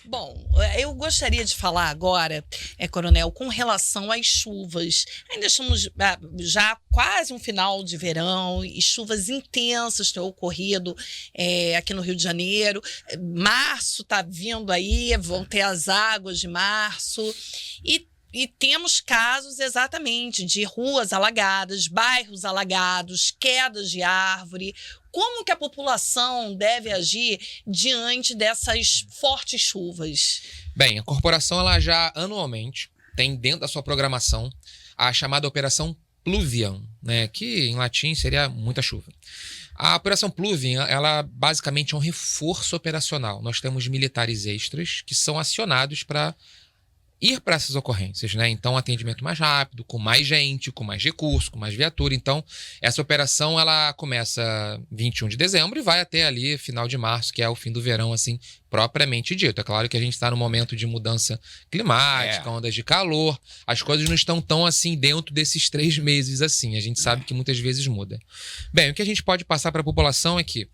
Bom, eu gostaria de falar agora, Coronel, com relação às chuvas. Ainda estamos já quase um final de verão e chuvas intensas têm ocorrido aqui no Rio de Janeiro. Março está vindo aí, vão ter as águas de março e temos casos exatamente de ruas alagadas, bairros alagados, quedas de árvore. Como que a população deve agir diante dessas fortes chuvas? Bem, a corporação ela já anualmente tem dentro da sua programação a chamada Operação Pluvium, né, que em latim seria muita chuva. A Operação Pluvium, ela basicamente é um reforço operacional. Nós temos militares extras que são acionados para ir para essas ocorrências, né? Então, atendimento mais rápido, com mais gente, com mais recurso, com mais viatura. Então, essa operação, ela começa 21 de dezembro e vai até ali final de março, que é o fim do verão, assim, propriamente dito. É claro que a gente está no momento de mudança climática, ondas de calor. As coisas não estão tão, assim, dentro desses 3 meses, assim. A gente sabe que muitas vezes muda. Bem, o que a gente pode passar para a população é que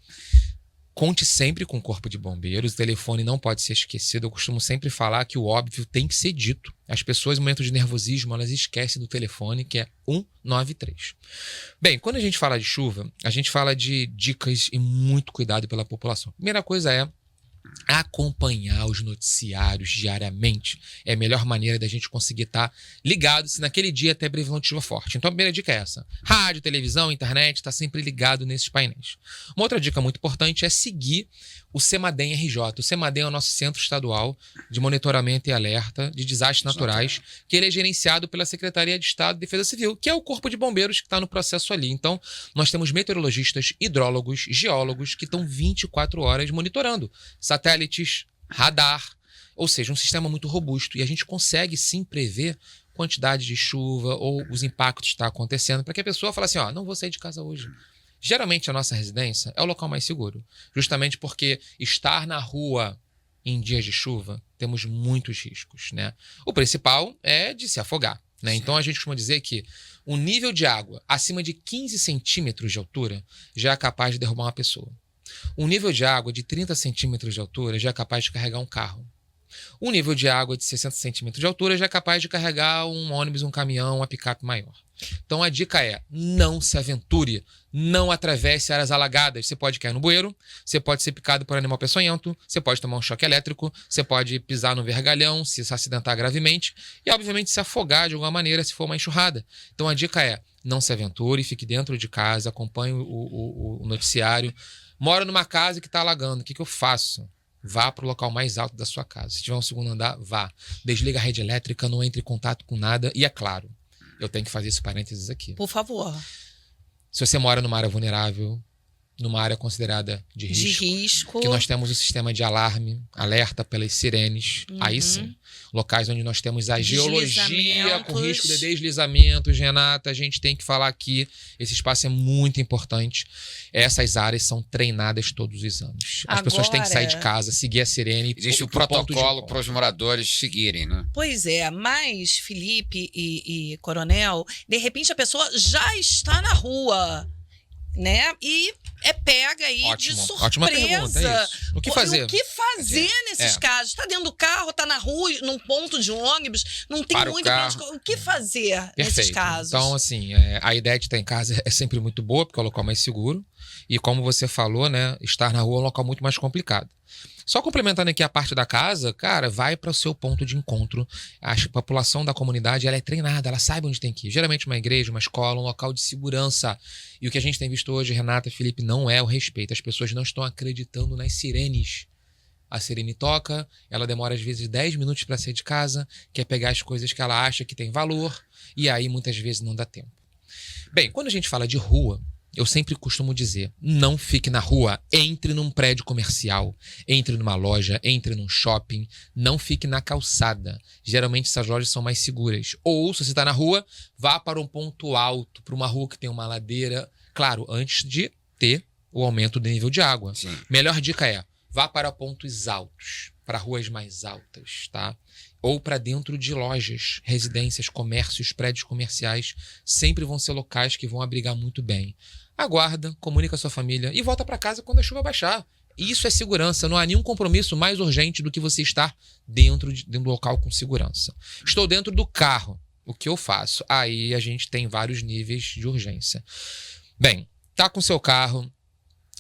conte sempre com o Corpo de Bombeiros, o telefone não pode ser esquecido. Eu costumo sempre falar que o óbvio tem que ser dito. As pessoas, no momento de nervosismo, elas esquecem do telefone, que é 193. Bem, quando a gente fala de chuva, a gente fala de dicas e muito cuidado pela população. Primeira coisa é acompanhar os noticiários diariamente. É a melhor maneira da gente conseguir estar ligado se naquele dia até previsão de chuva forte. Então a primeira dica é essa. Rádio, televisão, internet, está sempre ligado nesses painéis. Uma outra dica muito importante é seguir o CEMADEM RJ. O CEMADEM é o nosso Centro Estadual de Monitoramento e Alerta de Desastres Naturais, que ele é gerenciado pela Secretaria de Estado de Defesa Civil, que é o Corpo de Bombeiros que está no processo ali. Então, nós temos meteorologistas, hidrólogos, geólogos que estão 24 horas monitorando satélites, radar, ou seja, um sistema muito robusto. E a gente consegue sim prever quantidade de chuva ou os impactos que estão acontecendo para que a pessoa fale assim, não vou sair de casa hoje. Geralmente a nossa residência é o local mais seguro, justamente porque estar na rua em dias de chuva temos muitos riscos, né? O principal é de se afogar, né? Então a gente costuma dizer que o nível de água acima de 15 centímetros de altura já é capaz de derrubar uma pessoa. Um nível de água de 30 centímetros de altura já é capaz de carregar um carro. Um nível de água de 60 centímetros de altura já é capaz de carregar um ônibus, um caminhão, uma picape maior. Então a dica é, não se aventure, não atravesse áreas alagadas. Você pode cair no bueiro, você pode ser picado por animal peçonhento, você pode tomar um choque elétrico, você pode pisar no vergalhão, se acidentar gravemente e, obviamente, se afogar de alguma maneira se for uma enxurrada. Então a dica é, não se aventure, fique dentro de casa, acompanhe o noticiário. Moro numa casa que está alagando, o que eu faço? Vá para o local mais alto da sua casa. Se tiver um segundo andar, vá. Desliga a rede elétrica, não entre em contato com nada. E é claro, eu tenho que fazer esse parênteses aqui. Por favor. Se você mora numa área vulnerável, numa área considerada de risco, que nós temos um sistema de alarme, alerta pelas sirenes, aí sim. Locais onde nós temos a geologia com risco de deslizamentos, Renata, a gente tem que falar aqui, esse espaço é muito importante. Essas áreas são treinadas todos os anos. As pessoas têm que sair de casa, seguir a sirene. Existe o protocolo para os moradores seguirem, né? Pois é, mas Felipe e Coronel, de repente a pessoa já está na rua, né? E é pega aí de surpresa. Ótima pergunta, é isso. O que fazer? O que fazer nesses casos? Está dentro do carro, está na rua, num ponto de ônibus, não tem muito pra onde... O que fazer nesses casos? Então, assim, a ideia de estar em casa é sempre muito boa, porque é o local mais seguro. E como você falou, né, estar na rua é um local muito mais complicado. Só complementando aqui a parte da casa, cara, vai para o seu ponto de encontro. A população da comunidade, ela é treinada, ela sabe onde tem que ir. Geralmente uma igreja, uma escola, um local de segurança. E o que a gente tem visto hoje, Renata e Felipe, não é o respeito. As pessoas não estão acreditando nas sirenes. A sirene toca, ela demora às vezes 10 minutos para sair de casa, quer pegar as coisas que ela acha que tem valor, e aí muitas vezes não dá tempo. Bem, quando a gente fala de rua, eu sempre costumo dizer, não fique na rua, entre num prédio comercial, entre numa loja, entre num shopping, não fique na calçada. Geralmente essas lojas são mais seguras. Ou, se você está na rua, vá para um ponto alto, para uma rua que tem uma ladeira, claro, antes de ter o aumento do nível de água. Sim. Melhor dica é, vá para pontos altos, para ruas mais altas, tá? Ou para dentro de lojas, residências, comércios, prédios comerciais, sempre vão ser locais que vão abrigar muito bem. Aguarda, comunica a sua família e volta para casa quando a chuva baixar. isso é segurança. Não há nenhum compromisso mais urgente do que você estar dentro de um local com segurança. Estou dentro do carro. O que eu faço? Aí a gente tem vários níveis de urgência. Bem, tá com seu carro.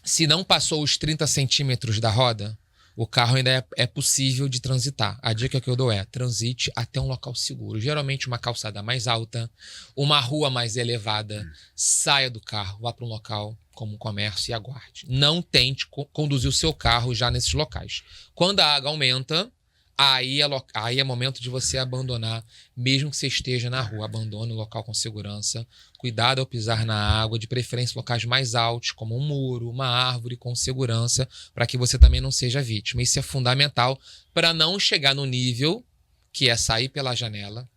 Se não passou os 30 centímetros da roda, o carro ainda é possível de transitar. A dica que eu dou é: transite até um local seguro. Geralmente uma calçada mais alta, uma rua mais elevada. Saia do carro, vá para um local como um comércio e aguarde. Não tente conduzir o seu carro já nesses locais. Quando a água aumenta, aí é momento de você abandonar, mesmo que você esteja na rua. Abandone o local com segurança. Cuidado ao pisar na água, de preferência locais mais altos, como um muro, uma árvore, com segurança, para que você também não seja vítima. Isso é fundamental para não chegar no nível que é sair pela janela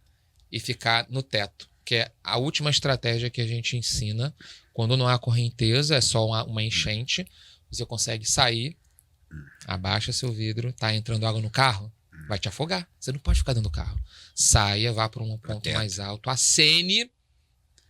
e ficar no teto, que é a última estratégia que a gente ensina. Quando não há correnteza, é só uma enchente, você consegue sair, abaixa seu vidro, tá entrando água no carro, vai te afogar. Você não pode ficar dentro do carro. Saia, vá para um ponto mais alto, acene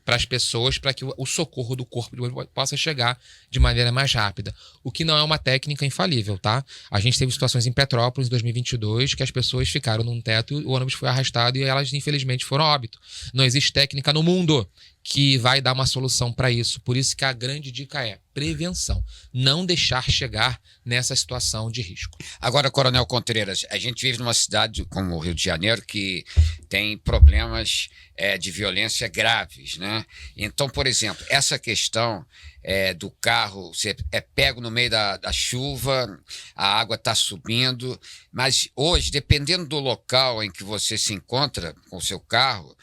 para as pessoas, para que o socorro do corpo de bombeiro possa chegar de maneira mais rápida. O que não é uma técnica infalível, tá? A gente teve situações em Petrópolis, em 2022, que as pessoas ficaram num teto, o ônibus foi arrastado e elas, infelizmente, foram a óbito. Não existe técnica no mundo que vai dar uma solução para isso. Por isso que a grande dica é prevenção. Não deixar chegar nessa situação de risco. Agora, Coronel Contreiras, a gente vive numa cidade como o Rio de Janeiro que tem problemas de violência graves, né? Então, por exemplo, essa questão do carro, você é pego no meio da chuva, a água está subindo, mas hoje, dependendo do local em que você se encontra com o seu carro,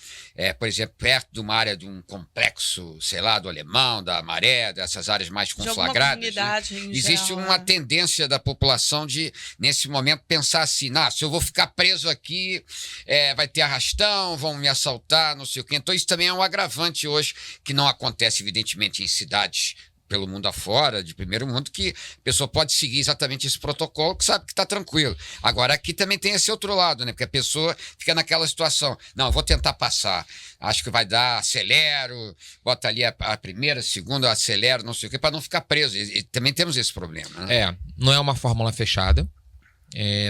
por exemplo, perto de uma área de um complexo, sei lá, do Alemão, da Maré, dessas áreas mais conflagradas, né? Existe uma tendência da população de, nesse momento, pensar assim: se eu vou ficar preso aqui, vai ter arrastão, vão me assaltar, não sei o quê. Então isso também é um agravante hoje, que não acontece, evidentemente, em cidades pelo mundo afora, de primeiro mundo, que a pessoa pode seguir exatamente esse protocolo, que sabe que está tranquilo. Agora, aqui também tem esse outro lado, né? Porque a pessoa fica naquela situação: não, eu vou tentar passar, acho que vai dar, acelero, bota ali a primeira, a segunda, acelero, não sei o quê, para não ficar preso. E também temos esse problema, né? Não é uma fórmula fechada,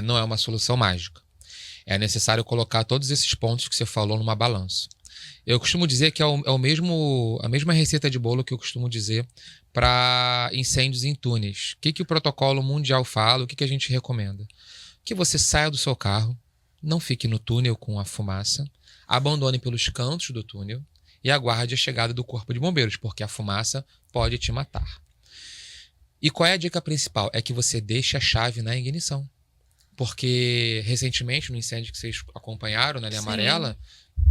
não é uma solução mágica. É necessário colocar todos esses pontos que você falou numa balança. Eu costumo dizer que é a mesma receita de bolo que eu costumo dizer para incêndios em túneis. O que o protocolo mundial fala, o que a gente recomenda? Que você saia do seu carro, não fique no túnel com a fumaça, abandone pelos cantos do túnel e aguarde a chegada do corpo de bombeiros, porque a fumaça pode te matar. E qual é a dica principal? É que você deixe a chave na ignição. Porque recentemente, no incêndio que vocês acompanharam na linha amarela,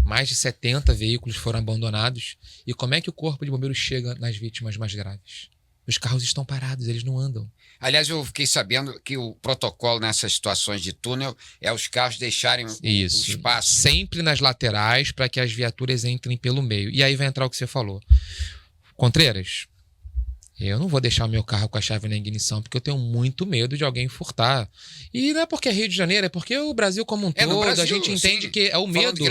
mais de 70 veículos foram abandonados. E como é que o corpo de bombeiros chega nas vítimas mais graves? Os carros estão parados, eles não andam. Aliás, eu fiquei sabendo que o protocolo nessas situações de túnel é os carros deixarem o espaço. Sempre nas laterais, para que as viaturas entrem pelo meio. E aí vai entrar o que você falou. Contreiras, eu não vou deixar o meu carro com a chave na ignição, porque eu tenho muito medo de alguém furtar. E não é porque é Rio de Janeiro, é porque o Brasil como um todo, Brasil, a gente entende que é o medo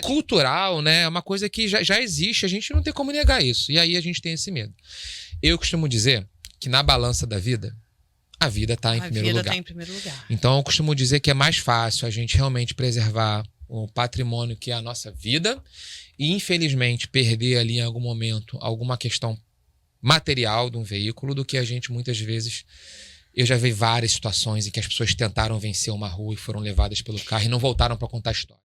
cultural, né? É uma coisa que já existe, a gente não tem como negar isso. E aí a gente tem esse medo. Eu costumo dizer que na balança da vida, a vida está em primeiro lugar. Então eu costumo dizer que é mais fácil a gente realmente preservar o patrimônio que é a nossa vida e, infelizmente, perder ali em algum momento alguma questão material de um veículo, do que a gente muitas vezes... Eu já vi várias situações em que as pessoas tentaram vencer uma rua e foram levadas pelo carro e não voltaram para contar a história.